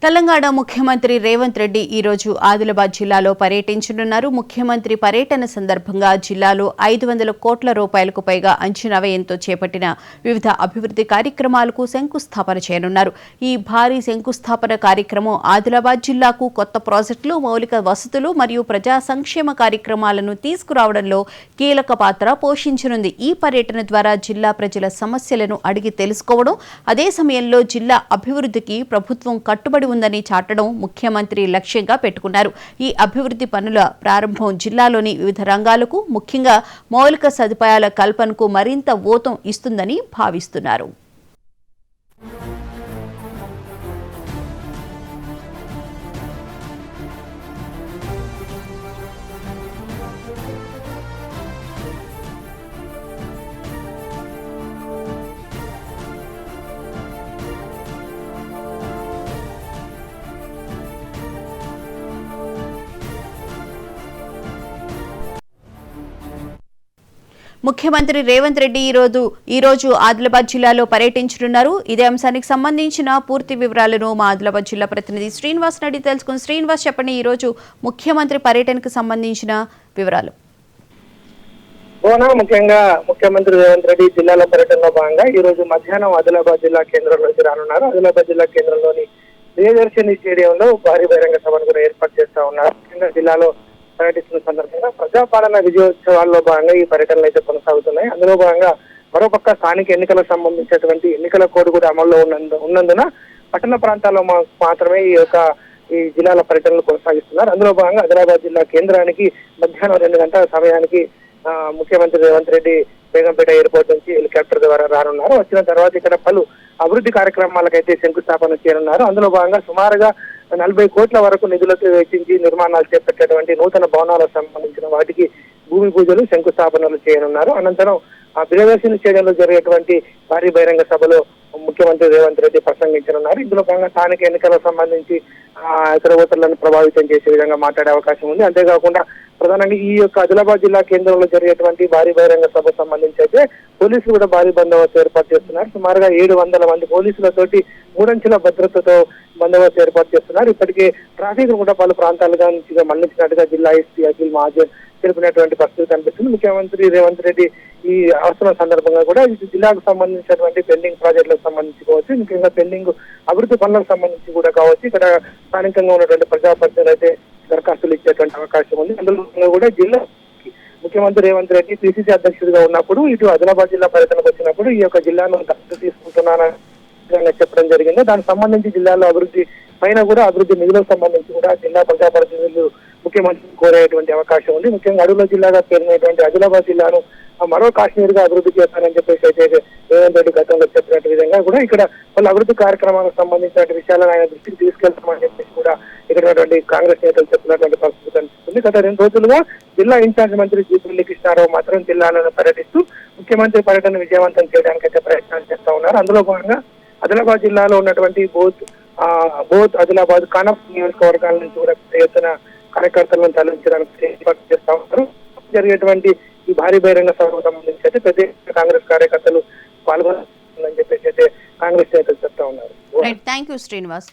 తెలంగాణ ముఖ్యమంత్రి రేవంత్ రెడ్డి ఈ రోజు ఆదిలాబాద్ జిల్లాలో పర్యటించనున్నారు. ముఖ్యమంత్రి పర్యటన సందర్భంగా జిల్లాలో 500 కోట్ల రూపాయలకు పైగా అంచనా వ్యయంతో చేపట్టిన వివిధ అభివృద్ధి కార్యక్రమాలకు శంకుస్థాపన చేయనున్నారు. ఈ భారీ శంకుస్థాపన కార్యక్రమం ఆదిలాబాద్ జిల్లాకు కొత్త ప్రాజెక్టులు, మౌలిక వసతులు మరియు ప్రజా సంక్షేమ కార్యక్రమాలను తీసుకురావడంలో కీలక పాత్ర పోషించనుంది. ఈ పర్యటన ద్వారా జిల్లా ప్రజల సమస్యలను అడిగి తెలుసుకోవడం, అదే సమయంలో జిల్లా అభివృద్ధికి ప్రభుత్వం కట్టుబడి ఉందని చాటడం ముఖ్యమంత్రి లక్ష్యంగా పెట్టుకున్నారు. ఈ అభివృద్ధి పనుల ప్రారంభం జిల్లాలోని వివిధ రంగాలకు, ముఖ్యంగా మౌలిక సదుపాయాల కల్పనకు మరింత ఊతం ఇస్తుందని భావిస్తున్నారు. ముఖ్యమంత్రి రేవంత్ రెడ్డి ఈ రోజు ఆదిలాబాద్ జిల్లాలో పర్యటించనున్నారు. ఇదే అంశానికి సంబంధించిన పూర్తి వివరాలను మా ఆదిలాబాద్ జిల్లా ప్రతినిధి శ్రీనివాస్ రెడ్డి తెలుసుకుని. శ్రీనివాస్, చెప్పండి, ఈ రోజు ముఖ్యమంత్రి పర్యటనకు సంబంధించిన వివరాలు. ముఖ్యంగా ముఖ్యమంత్రి రేవంత్ రెడ్డి జిల్లాలో పర్యటనలో భాగంగా ఈ రోజు మధ్యాహ్నం ఆదిలాబాద్ జిల్లా కేంద్రంలోకి రానున్నారు. ఆదిలాబాద్ జిల్లా కేంద్రంలోని ప్రియదర్శిని స్టేడియంలో భారీ బహిరంగ సభను కూడా ఏర్పాటు చేస్తా ఉన్నారు. ముఖ్యంగా జిల్లాలో పర్యటిస్తున్న సందర్భంగా ప్రజాపాలన విజయోత్సవాల్లో భాగంగా ఈ పర్యటనలు అయితే కొనసాగుతున్నాయి. అందులో భాగంగా మరోపక్క స్థానిక ఎన్నికలకు సంబంధించినటువంటి ఎన్నికల కోడ్ కూడా అమల్లో ఉన్నందున పట్టణ ప్రాంతాల్లో మాత్రమే ఈ జిల్లాల పర్యటనలు కొనసాగిస్తున్నారు. అందులో భాగంగా ఆదిలాబాద్ జిల్లా కేంద్రానికి మధ్యాహ్నం 2 గంటల సమయానికి ముఖ్యమంత్రి రేవంత్ రెడ్డి బేగంపేట ఎయిర్పోర్ట్ నుంచి హెలికాప్టర్ ద్వారా రానున్నారు. వచ్చిన తర్వాత ఇక్కడ పలు అభివృద్ధి కార్యక్రమాలకైతే శంకుస్థాపన చేయనున్నారు. అందులో భాగంగా సుమారుగా 40 కోట్ల వరకు నిధులతో వెచ్చించి నిర్మాణాలు చేపట్టేటువంటి నూతన భవనాలకు సంబంధించిన వాటికి భూమి పూజలు, శంకుస్థాపనలు చేయనున్నారు. అనంతరం ప్రియదర్శిని స్టేడియంలో జరిగేటువంటి భారీ బహిరంగ సభలో ముఖ్యమంత్రి రేవంత్ రెడ్డి ప్రసంగించనున్నారు. ఇందులో భాగంగా స్థానిక ఎన్నికలకు సంబంధించి ఇతర ఓటర్లను ప్రభావితం చేసే విధంగా మాట్లాడే అవకాశం ఉంది. అంతేకాకుండా ప్రధానంగా ఈ ఆదిలాబాద్ జిల్లా కేంద్రంలో జరిగేటువంటి భారీ బహిరంగ సభకు సంబంధించి అయితే పోలీసులు కూడా భారీ బందోబస్తు ఏర్పాటు చేస్తున్నారు. సుమారుగా 700 మంది పోలీసులతోటి 3 అంచెల భద్రతతో బందోబస్తు ఏర్పాటు చేస్తున్నారు. ఇప్పటికే ట్రాఫిక్ కూడా పలు ప్రాంతాలుగా నుంచి మళ్లించినట్టుగా జిల్లా ఎస్పీ అఖిల్ మహాజన్ తెలిపినటువంటి పరిస్థితి కనిపిస్తుంది. ముఖ్యమంత్రి రేవంత్ రెడ్డి ఈ అవసరం సందర్భంగా కూడా జిల్లాకు సంబంధించినటువంటి పెండింగ్ ప్రాజెక్టులకు సంబంధించి కావచ్చు, ముఖ్యంగా పెండింగ్ అభివృద్ధి పనులకు సంబంధించి కూడా కావచ్చు, ఇక్కడ స్థానికంగా ఉన్నటువంటి ప్రజాప్రతినిధులు అయితే దరఖాస్తులు ఇచ్చేటువంటి అవకాశం ఉంది. అందులో కూడా జిల్లా ముఖ్యమంత్రి రేవంత్ రెడ్డి పిసిసి అధ్యక్షుడిగా ఉన్నప్పుడు ఇటు ఆదిలాబాద్ జిల్లా పర్యటనకు వచ్చినప్పుడు ఈ జిల్లాను దత్తత తీసుకుంటున్నానని చెప్పడం జరిగింది. దానికి సంబంధించి జిల్లాలో అభివృద్ధి పైన కూడా అభివృద్ధి నిధులకు సంబంధించి కూడా జిల్లా ప్రజాప్రతినిధులు ముఖ్యమంత్రి కోరేటువంటి అవకాశం ఉంది. ముఖ్యంగా అడవుల జిల్లాగా పేరునటువంటి ఆదిలాబాద్ జిల్లాను మరో కాశ్మీర్ గా అభివృద్ధి చేస్తానని చెప్పేసి అయితే రేవంత్ రెడ్డి గతంలో చెప్పినట్టు విధంగా కూడా ఇక్కడ పలు అభివృద్ధి కార్యక్రమాలకు సంబంధించిన విషయాలను ఆయన దృష్టికి తీసుకెళ్తామని చెప్పేసి కూడా ఇక్కడ కాంగ్రెస్ నేతలు చెప్పినటువంటి పరిస్థితి కనిపిస్తుంది. గత 2 రోజులుగా జిల్లా ఇన్ఛార్జ్ మంత్రి జూపల్లి కృష్ణారావు మాత్రం జిల్లాలను పర్యటిస్తూ ముఖ్యమంత్రి పర్యటన విజయవంతం చేయడానికి అయితే ప్రయత్నాలు చేస్తా ఉన్నారు. అందులో భాగంగా ఆదిలాబాద్ జిల్లాలో ఉన్నటువంటి బోత్ ఆదిలాబాద్ కానప్ నియోజకవర్గాల నుంచి కూడా ఎత్తున కార్యకర్తలను తరలించడానికి ఏర్పాటు చేస్తా ఉన్నారు. జరిగేటువంటి ఈ భారీ బహిరంగ సభకు సంబంధించి అయితే పెద్ద కాంగ్రెస్ కార్యకర్తలు పాల్గొనాలని చెప్పేసి అయితే కాంగ్రెస్ నేతలు చెప్తా ఉన్నారు. Thank you Srinivas.